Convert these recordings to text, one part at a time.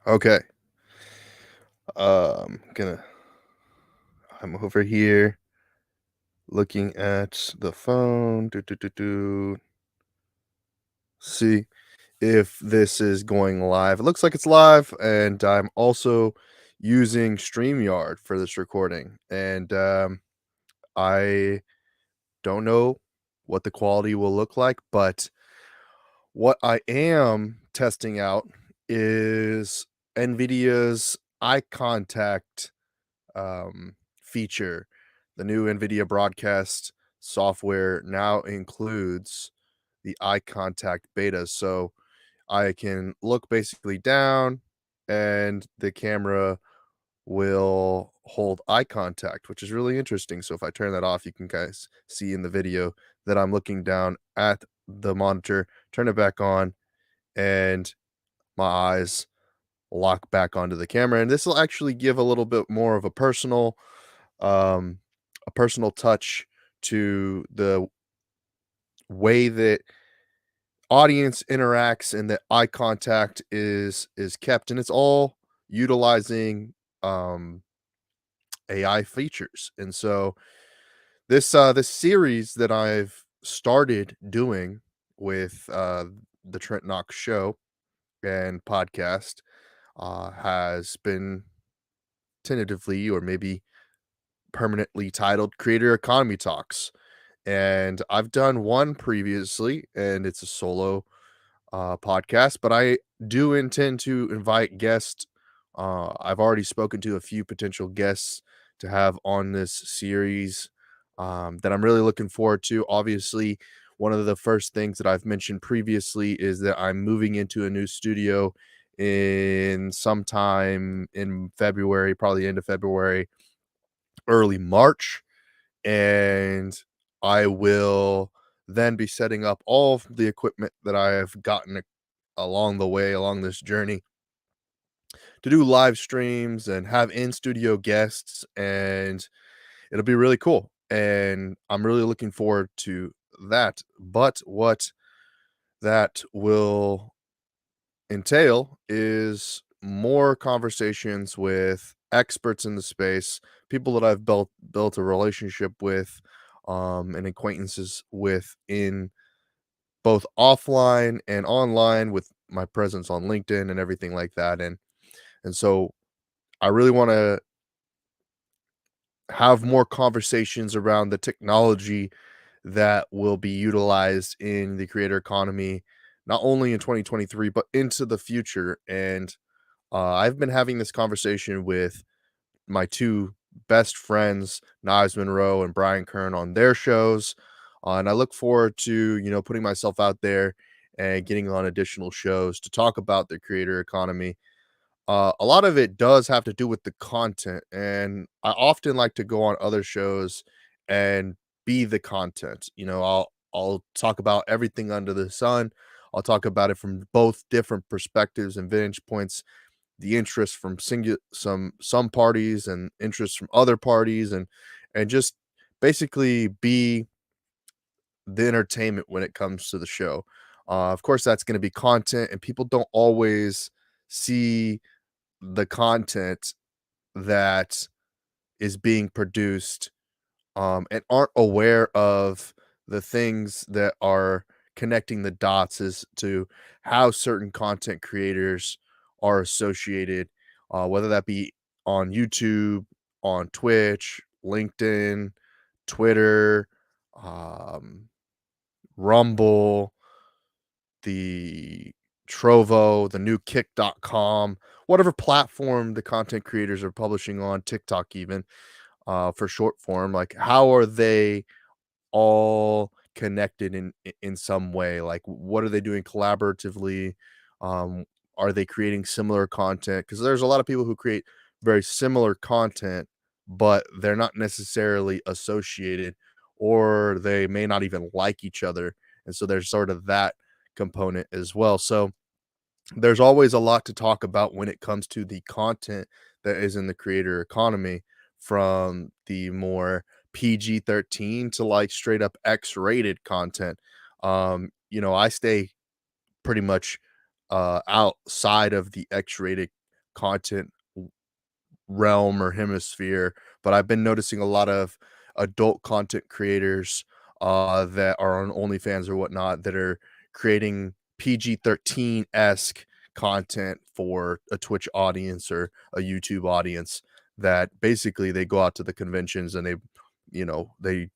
Okay. Gonna I'm over here looking at the phone. See if this is going live. It looks like it's live, and I'm also using StreamYard for this recording. And I don't know what the quality will look like, but what I am testing out is Nvidia's eye contact feature. The new Nvidia broadcast software now includes the eye contact beta. So I can look basically down and the camera will hold eye contact, which is really interesting. So if I turn that off, you can guys see in the video that I'm looking down at the monitor, turn it back on, and my eyes lock back onto the camera. And this will actually give a little bit more of um, a personal touch to the way that audience interacts and that eye contact is kept, and it's all utilizing um AI features. And so this series that I've started doing with the Trent Knox show and podcast has been tentatively or maybe permanently titled Creator Economy Talks. And I've done one previously, and it's a solo podcast, but I do intend to invite guests. I've already spoken to a few potential guests to have on this series that I'm really looking forward to. Obviously, one of the first things that I've mentioned previously is that I'm moving into a new studio in sometime in February, probably end of February, early March, and I will then be setting up all of the equipment that I have gotten along the way, along this journey, to do live streams and have in studio guests, and it'll be really cool. And I'm really looking forward to that. But what that will entail is more conversations with experts in the space, people that I've built a relationship with, and acquaintances with in both offline and online with my presence on LinkedIn and everything like that. And so I really want to have more conversations around the technology that will be utilized in the creator economy, not only in 2023 but into the future. And I've been having this conversation with my two best friends, Niles Monroe and Brian Kern, on their shows. And I look forward to, putting myself out there and getting on additional shows to talk about the creator economy. A lot of it does have to do with the content, and I often like to go on other shows and be the content. I'll talk about everything under the sun. I'll talk about it from both different perspectives and vantage points, the interest from some parties and interest from other parties, and just basically be the entertainment when it comes to the show. Of course, that's going to be content, and people don't always see the content that is being produced, and aren't aware of the things that are connecting the dots as to how certain content creators are associated, whether that be on YouTube, on Twitch, LinkedIn, Twitter, um, Rumble, the Trovo, the new kick.com, whatever platform the content creators are publishing on, TikTok even, for short form. Like, how are they all connected in some way? Like, what are they doing collaboratively? Um, are they creating similar content? Because there's a lot of people who create very similar content, but they're not necessarily associated, or they may not even like each other. And so there's sort of that component as well. So there's always a lot to talk about when it comes to the content that is in the creator economy, from the more PG-13 to like straight up X-rated content. I stay pretty much outside of the X-rated content realm or hemisphere, but I've been noticing a lot of adult content creators that are on OnlyFans or whatnot that are creating PG-13 esque content for a Twitch audience or a YouTube audience. That basically they go out to the conventions and they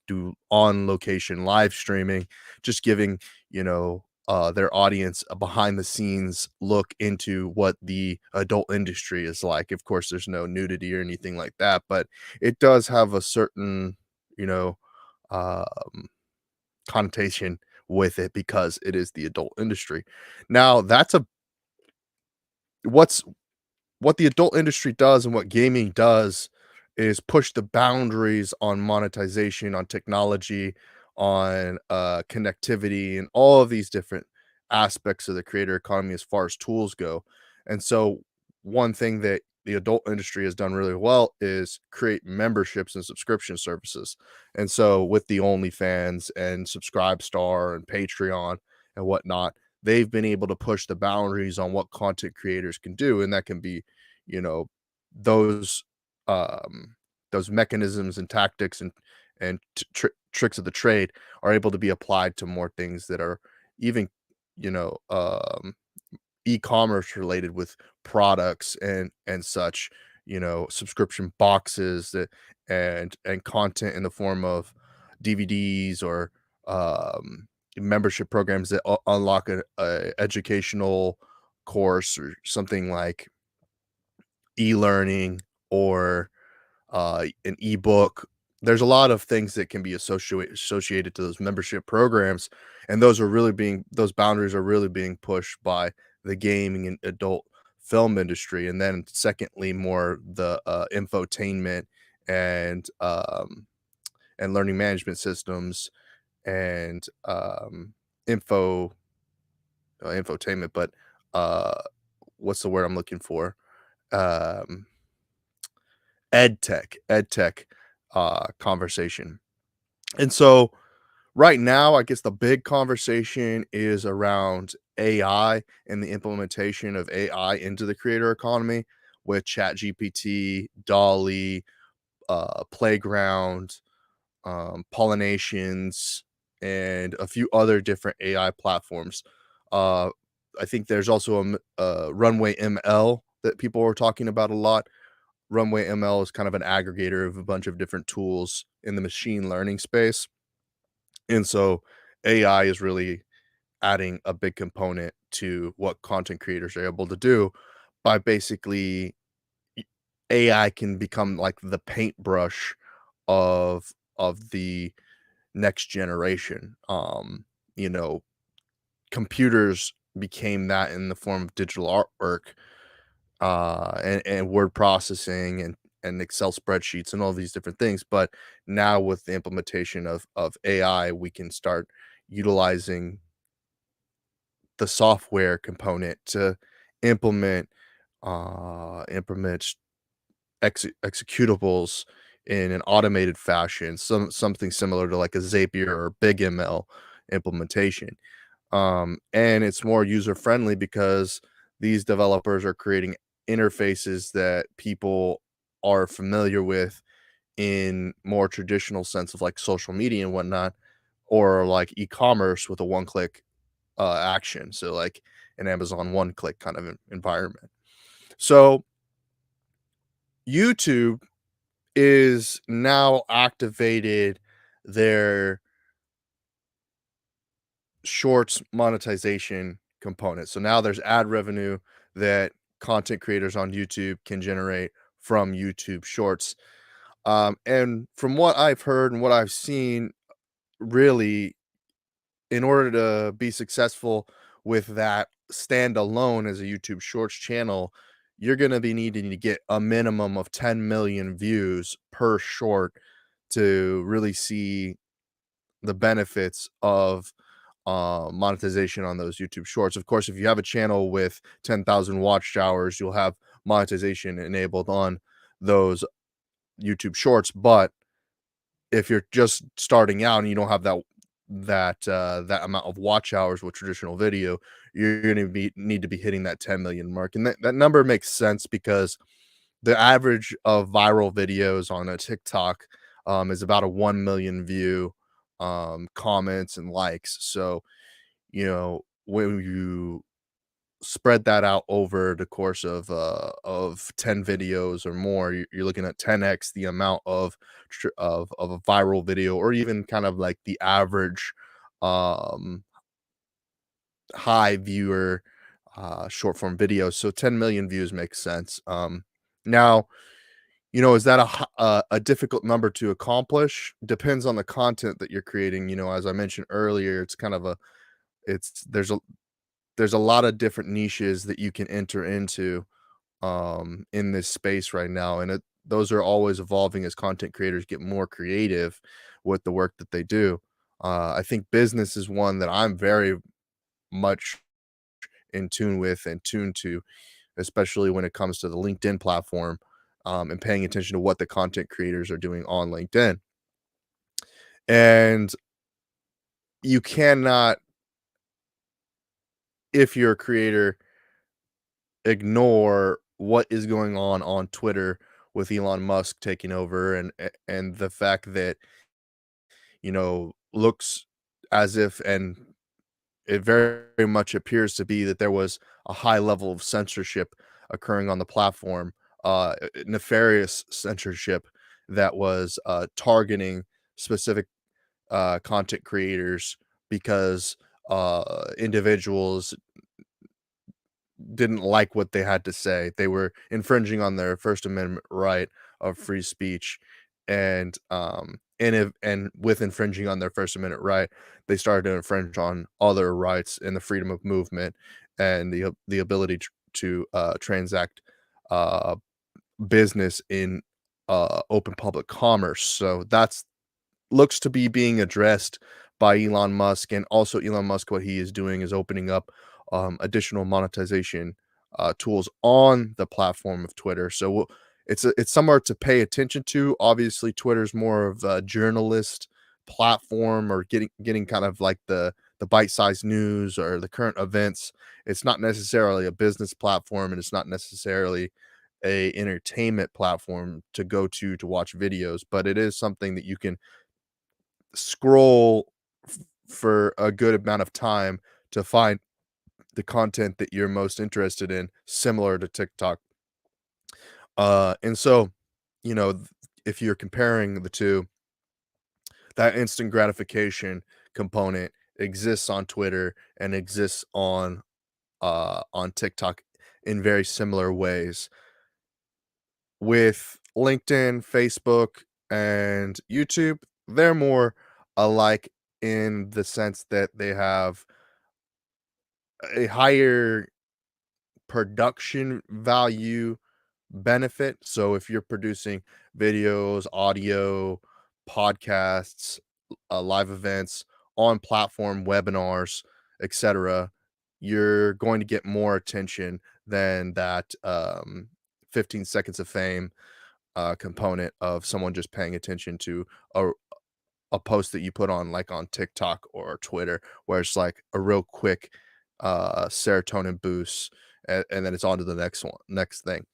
do on location live streaming, just giving their audience a behind the scenes look into what the adult industry is like. Of course, there's no nudity or anything like that, but it does have a certain, you know, um, connotation with it because it is the adult industry. Now, that's a what's what the adult industry does and what gaming does is push the boundaries on monetization, on technology, on connectivity, and all of these different aspects of the creator economy as far as tools go. And so, one thing that the adult industry has done really well is create memberships and subscription services. And so, with the OnlyFans and Subscribestar and Patreon and whatnot, they've been able to push the boundaries on what content creators can do, and that can be you know those um those mechanisms and tactics and tricks of the trade are able to be applied to more things that are even you know e-commerce related with products and such, subscription boxes that and content in the form of DVDs or membership programs that unlock a educational course or something like e-learning or an ebook. There's a lot of things that can be associated to those membership programs, and those boundaries are really being pushed by the gaming and adult film industry. And then secondly, more the infotainment and and learning management systems and info infotainment, but uh, what's the word I'm looking for? Um, ed tech conversation. And so right now, I guess the big conversation is around AI and the implementation of AI into the creator economy with ChatGPT, Dolly, Playground, Pollinations, and a few other different AI platforms. Uh, I think there's also Runway ML that people are talking about a lot. Runway ML is kind of an aggregator of a bunch of different tools in the machine learning space. And so AI is really adding a big component to what content creators are able to do by basically y- AI can become like the paintbrush of the next generation. You know, computers became that in the form of digital artwork and word processing and Excel spreadsheets and all these different things. But now with the implementation of AI, we can start utilizing the software component to implement implement executables in an automated fashion, something similar to like a Zapier or Big ML implementation. And it's more user friendly because these developers are creating interfaces that people are familiar with in more traditional sense of like social media and whatnot, or like e-commerce with a one-click action. So like an Amazon one-click kind of environment. So YouTube is now activated their shorts monetization component. So now there's ad revenue that content creators on YouTube can generate from YouTube Shorts. And from what I've heard and what I've seen, really, in order to be successful with that standalone as a YouTube Shorts channel, you're going to be needing to get a minimum of 10 million views per short to really see the benefits of monetization on those YouTube Shorts. Of course, if you have a channel with 10,000 watch hours, you'll have monetization enabled on those YouTube Shorts. But if you're just starting out and you don't have that amount of watch hours with traditional video, you're gonna need to be hitting that 10 million mark, and that number makes sense because the average of viral videos on a TikTok, is about a 1 million view, comments and likes. So, when you spread that out over the course of 10 videos or more, you're looking at 10x the amount of a viral video, or even kind of like the average, um, high viewer, short form video. So 10 million views makes sense. Now, is that a difficult number to accomplish? Depends on the content that you're creating. As I mentioned earlier, it's kind of a it's there's a lot of different niches that you can enter into, in this space right now, and those are always evolving as content creators get more creative with the work that they do. I think business is one that I'm very much in tune with and tuned to, especially when it comes to the LinkedIn platform, and paying attention to what the content creators are doing on LinkedIn. And you cannot, if you're a creator, ignore what is going on Twitter with Elon Musk taking over, and the fact that, looks as if, and it very much appears to be, that there was a high level of censorship occurring on the platform, nefarious censorship that was, targeting specific, content creators because, individuals didn't like what they had to say. They were infringing on their First Amendment right of free speech, and with infringing on their First Amendment right, they started to infringe on other rights and the freedom of movement and the ability to transact, uh, business in, open public commerce. So that's looks to be being addressed by Elon Musk. And also Elon Musk, what he is doing is opening up, additional monetization, tools on the platform of Twitter. So it's somewhere to pay attention to. Obviously, Twitter's more of a journalist platform, or getting kind of like the bite-sized news or the current events. It's not necessarily a business platform, and it's not necessarily a entertainment platform to go to watch videos, but it is something that you can scroll for a good amount of time to find the content that you're most interested in, similar to TikTok. And so, if you're comparing the two, that instant gratification component exists on Twitter and exists on TikTok in very similar ways. With LinkedIn, Facebook, and YouTube, they're more alike in the sense that they have a higher production value benefit. So if you're producing videos, audio, podcasts, live events on platform, webinars, etc., you're going to get more attention than that, 15 seconds of fame, component of someone just paying attention to a post that you put on, like, on TikTok or Twitter, where it's like a real quick, serotonin boost, and then it's on to the next thing.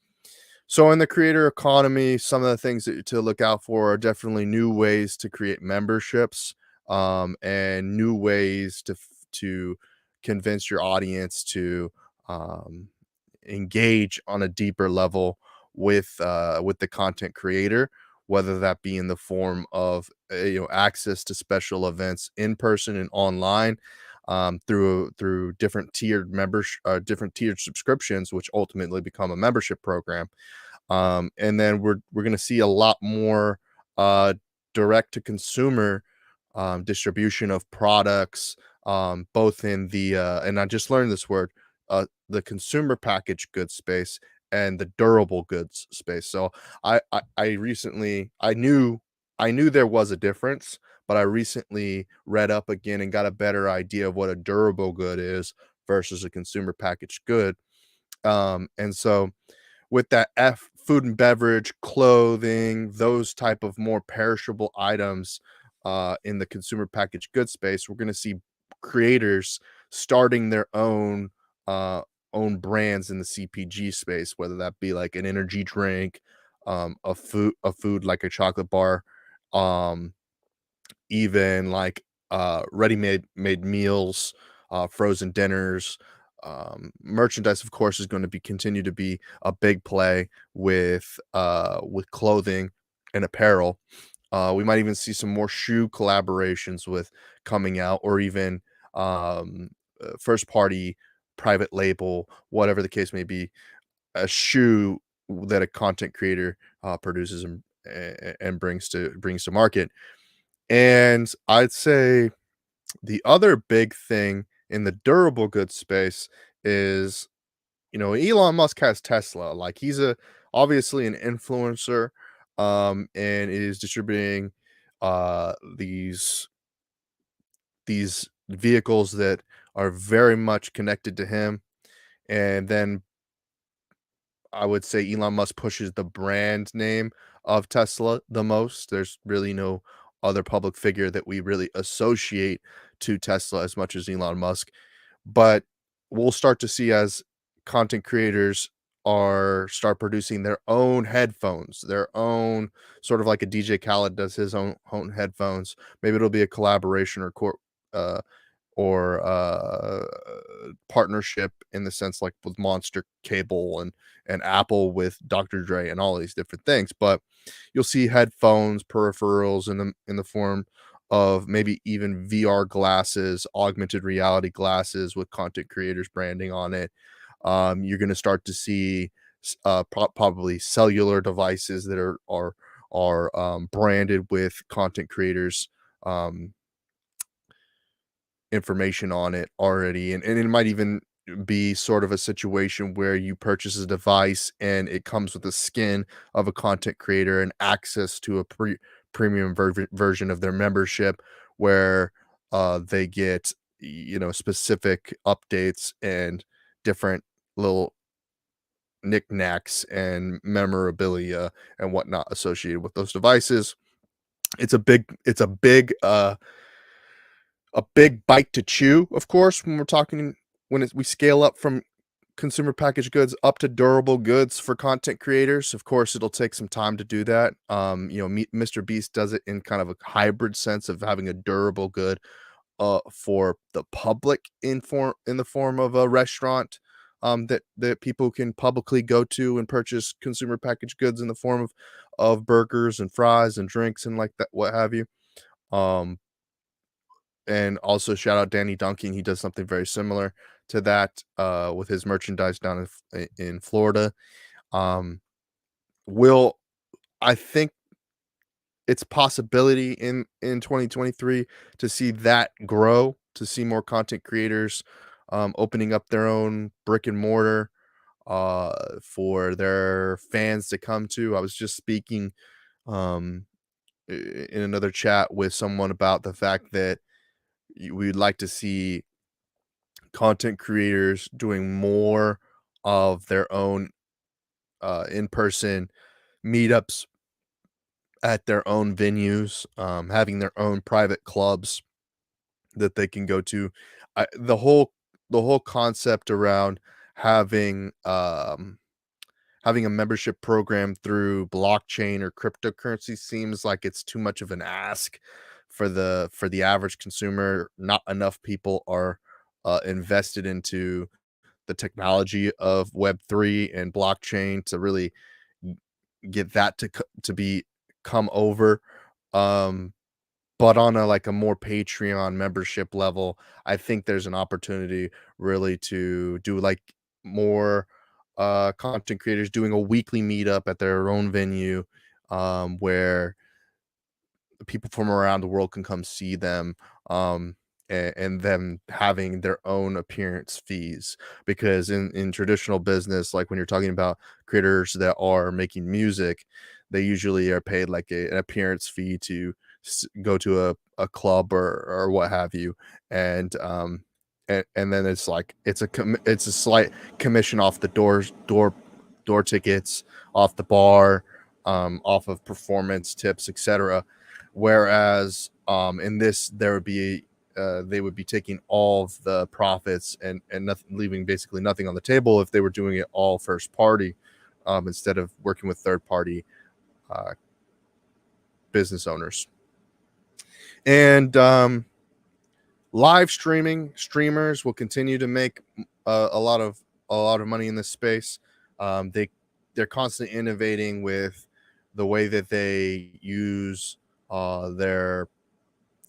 So in the creator economy, some of the things that to look out for are definitely new ways to create memberships, and new ways to convince your audience to, um, engage on a deeper level with the content creator, whether that be in the form of, access to special events in person and online, through different tiered subscriptions, which ultimately become a membership program. And then we're gonna see a lot more, uh, direct to consumer, distribution of products, both in and I just learned this word, the consumer packaged goods space and the durable goods space. So I recently I knew there was a difference, but I recently read up again and got a better idea of what a durable good is versus a consumer packaged good. And so with that food and beverage, clothing, those type of more perishable items, in the consumer packaged goods space, we're going to see creators starting their uh, own brands in the CPG space, whether that be like an energy drink, a food like a chocolate bar, um, even like ready made meals, frozen dinners. Merchandise, of course, is going to be continue to be a big play with clothing and apparel. We might even see some more shoe collaborations with coming out, or even first party, private label, whatever the case may be, a shoe that a content creator produces and brings to market. And I'd say the other big thing in the durable goods space is, Elon Musk has Tesla. Like, he's a obviously an influencer, and is distributing these vehicles that are very much connected to him. And then I would say Elon Musk pushes the brand name of Tesla the most. There's really no other public figure that we really associate to Tesla as much as Elon Musk. But we'll start to see, as content creators are start producing their own headphones, their own, sort of like a DJ Khaled does his own headphones. Maybe it'll be a collaboration uh, or partnership, in the sense like with Monster Cable and Apple with Dr. Dre and all these different things. But you'll see headphones, peripherals in the form of maybe even VR glasses, augmented reality glasses with content creators branding on it. You're going to start to see probably cellular devices that are branded with content creators information on it already. And it might even be sort of a situation where you purchase a device and it comes with the skin of a content creator and access to a premium version of their membership, where they get, specific updates and different little knickknacks and memorabilia and whatnot associated with those devices. It's a big bite to chew, of course, when we're talking we scale up from consumer packaged goods up to durable goods for content creators. Of course, it'll take some time to do that. Mr. Beast does it in kind of a hybrid sense of having a durable good for the public in the form of a restaurant that people can publicly go to and purchase consumer packaged goods in the form of burgers and fries and drinks and like that, what have you. Um, and also shout out Danny Duncan. He does something very similar to that with his merchandise down in Florida. Um, will I think it's a possibility in 2023 to see that grow, to see more content creators opening up their own brick and mortar for their fans to come to. I was just speaking um, in another chat with someone about the fact that we'd like to see content creators doing more of their own in-person meetups at their own venues, having their own private clubs that they can go to. The whole concept around having having a membership program through blockchain or cryptocurrency seems like it's too much of an ask for the average consumer. Not enough people are invested into the technology of Web3 and blockchain to really get that to be come over. Um, but on a more Patreon membership level, I think there's an opportunity really to do like more content creators doing a weekly meetup at their own venue, where people from around the world can come see them, and them having their own appearance fees. Because in traditional business, like when you're talking about creators that are making music, they usually are paid like an appearance fee to go to a club or what have you. And um and, and then it's like it's a slight commission off the door tickets, off the bar, off of performance tips, etc. Whereas in this, there would be they would be taking all of the profits and nothing, leaving basically nothing on the table if they were doing it all first party, instead of working with third party business owners. And live streamers will continue to make a lot of money in this space. They're constantly innovating with the way that they use their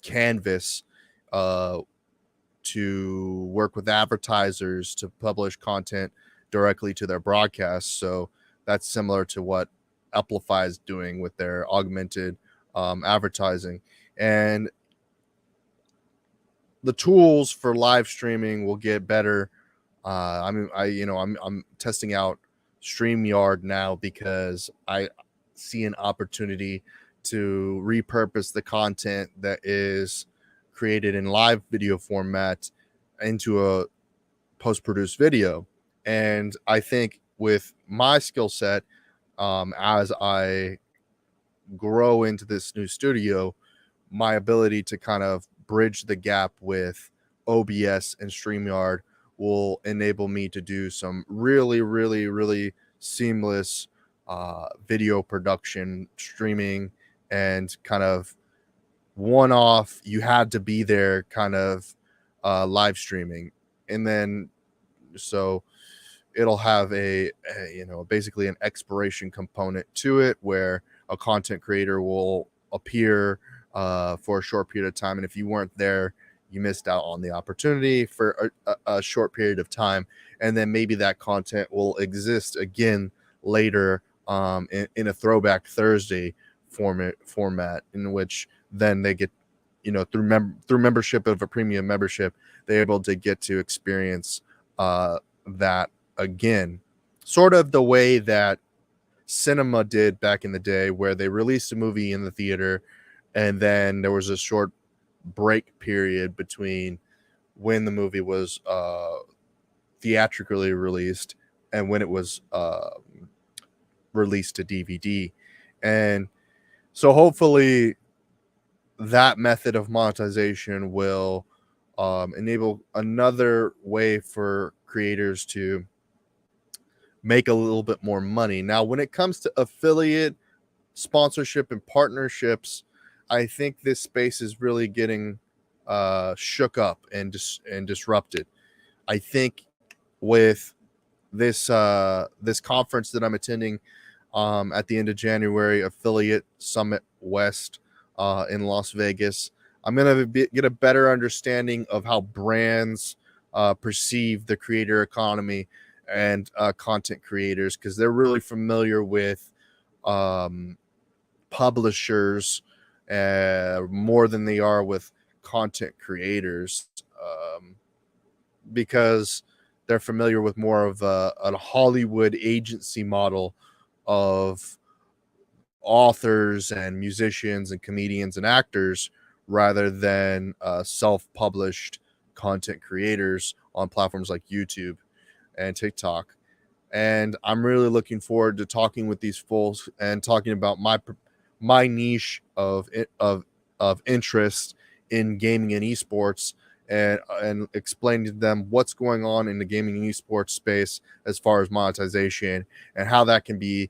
canvas to work with advertisers to publish content directly to their broadcasts. So that's similar to what Amplify is doing with their augmented advertising. And the tools for live streaming will get better. I'm testing out StreamYard now because I see an opportunity to repurpose the content that is created in live video format into a post-produced video. And I think with my skill set, as I grow into this new studio, my ability to kind of bridge the gap with OBS and StreamYard will enable me to do some really, really, really seamless video production, streaming, and kind of one-off, you had to be there kind of live streaming. And then so it'll have basically an expiration component to it where a content creator will appear for a short period of time, and if you weren't there, you missed out on the opportunity for a short period of time, and then maybe that content will exist again later in a throwback Thursday format in which then they get, through membership of a premium membership, they're able to get to experience that again, sort of the way that cinema did back in the day, where they released a movie in the theater and then there was a short break period between when the movie was theatrically released and when it was released to DVD. And so hopefully that method of monetization will enable another way for creators to make a little bit more money. Now, when it comes to affiliate sponsorship and partnerships, I think this space is really getting shook up and disrupted. I think with this conference that I'm attending at the end of January, Affiliate Summit West in Las Vegas, I'm going to get a better understanding of how brands perceive the creator economy and content creators, because they're really familiar with publishers more than they are with content creators, because they're familiar with more of a Hollywood agency model of authors and musicians and comedians and actors rather than self-published content creators on platforms like YouTube and TikTok. And I'm really looking forward to talking with these folks and talking about my niche of interest in gaming and esports, and explaining to them what's going on in the gaming and esports space as far as monetization and how that can be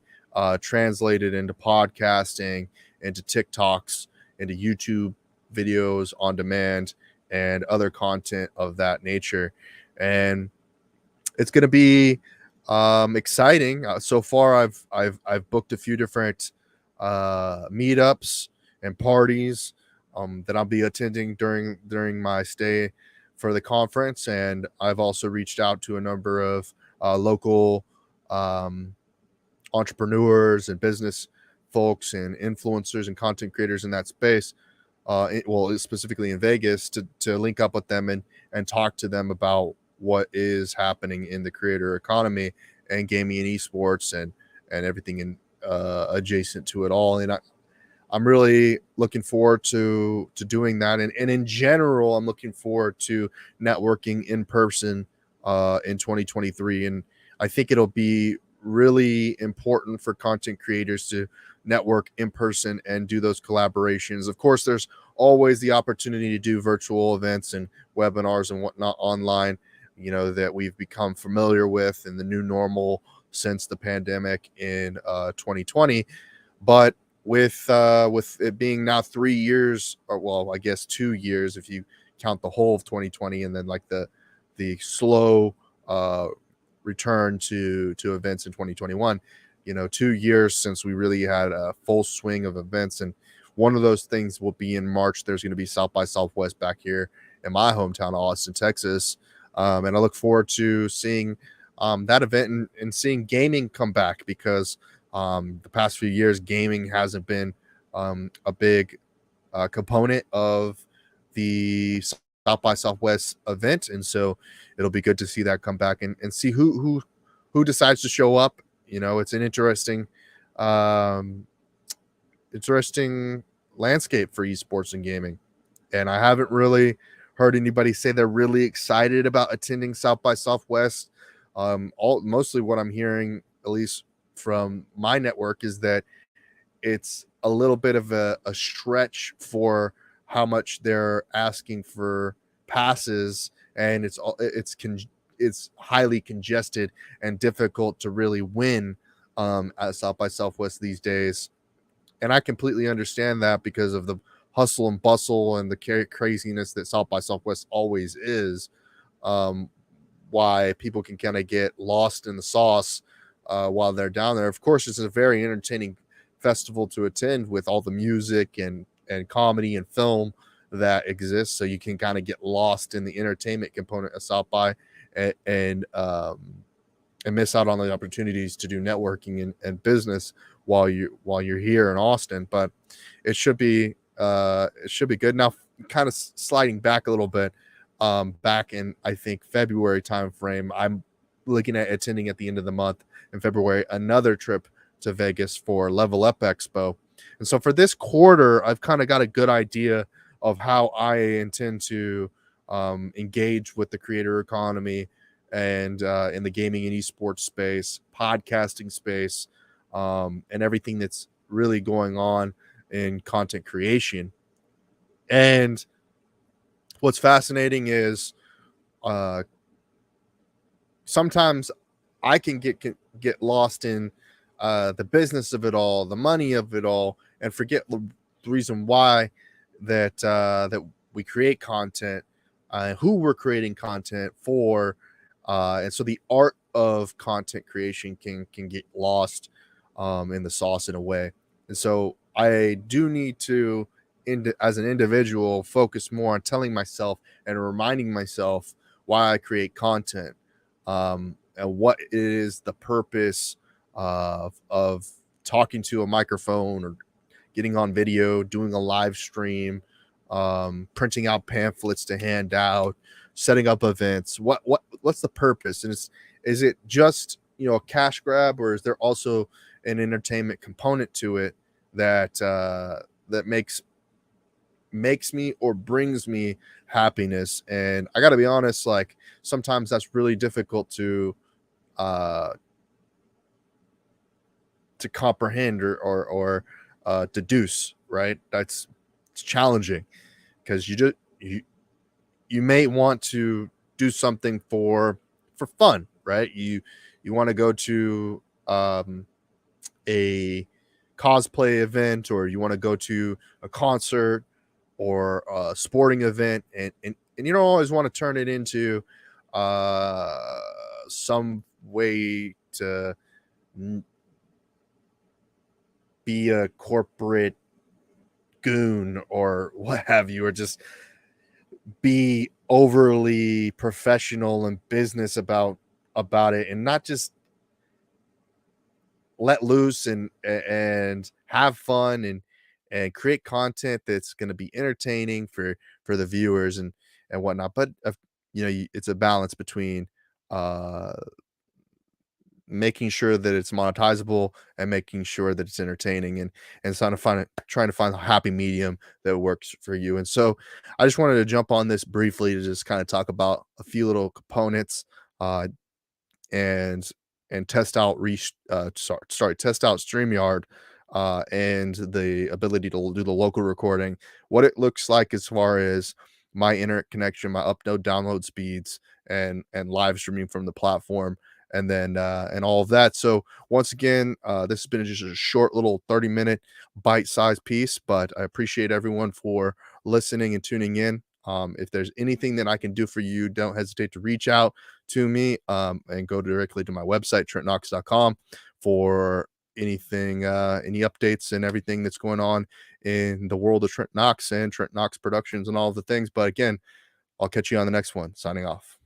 translated into podcasting, into TikToks, into YouTube videos on demand, and other content of that nature. And it's going to be exciting. So far, I've booked a few different meetups and parties that I'll be attending during my stay for the conference, and I've also reached out to a number of local entrepreneurs and business folks and influencers and content creators in that space, specifically in Vegas, to link up with them and talk to them about what is happening in the creator economy and gaming and esports and everything in adjacent to it all. And I'm really looking forward to doing that. And in general, I'm looking forward to networking in person in 2023. And I think it'll be really important for content creators to network in person and do those collaborations. Of course, there's always the opportunity to do virtual events and webinars and whatnot online, that we've become familiar with in the new normal since the pandemic in 2020. But with it being now 3 years, or well, I guess 2 years if you count the whole of 2020, and then like the slow uh, return to events in 2021. 2 years since we really had a full swing of events, and one of those things will be in March. There's going to be South by Southwest back here in my hometown, Austin, Texas, and I look forward to seeing that event and seeing gaming come back because the past few years gaming hasn't been a big component of the South by Southwest event, and so it'll be good to see that come back and see who decides to show up. It's an um, interesting landscape for esports and gaming, and I haven't really heard anybody say they're really excited about attending South by Southwest. All mostly what I'm hearing, at least from my network, is that it's a little bit of a stretch for how much they're asking for passes, and it's highly congested and difficult to really win at South by Southwest these days. And I completely understand that because of the hustle and bustle and the craziness that South by Southwest always is. Um, why people can kind of get lost in the sauce while they're down there. Of course, it's a very entertaining festival to attend with all the music and comedy and film that exists. So you can kind of get lost in the entertainment component of South by and miss out on the opportunities to do networking and business while you're here in Austin. But it should be good. Now, kind of sliding back a little bit, back in I think February timeframe, I'm looking at attending at the end of the month in February another trip to Vegas for Level Up Expo. And so for this quarter, I've kind of got a good idea of how I intend to engage with the creator economy and in the gaming and esports space, podcasting space, and everything that's really going on in content creation. And what's fascinating is uh, sometimes I can get lost in the business of it all, the money of it all, and forget the reason why that we create content, who we're creating content for, and so the art of content creation can get lost in the sauce in a way. And so I do need to, as an individual, focus more on telling myself and reminding myself why I create content, and what is the purpose of talking to a microphone or getting on video, doing a live stream, printing out pamphlets to hand out, setting up events. What's the purpose? And is it just a cash grab, or is there also an entertainment component to it that makes me or brings me happiness? And I got to be honest, like sometimes that's really difficult uh to comprehend or deduce, right? It's challenging because you may want to do something for fun, right? You want to go to a cosplay event, or you want to go to a concert or a sporting event, and you don't always want to turn it into uh some way to be a corporate goon or what have you, or just be overly professional and business about it, and not just let loose and have fun and create content that's going to be entertaining for the viewers and whatnot. But it's a balance between uh making sure that it's monetizable and making sure that it's entertaining, and trying to find a happy medium that works for you. And so I just wanted to jump on this briefly to just kind of talk about a few little components, and and test out test out StreamYard, and the ability to do the local recording, what it looks like as far as my internet connection, my upload download speeds, and live streaming from the platform, and then and all of that. So once again, this has been just a short little 30-minute bite-sized piece, but I appreciate everyone for listening and tuning in. If there's anything that I can do for you, don't hesitate to reach out to me, and go directly to my website, trentknox.com, for anything, any updates and everything that's going on in the world of Trent Knox and Trent Knox Productions and all of the things. But again, I'll catch you on the next one. Signing off.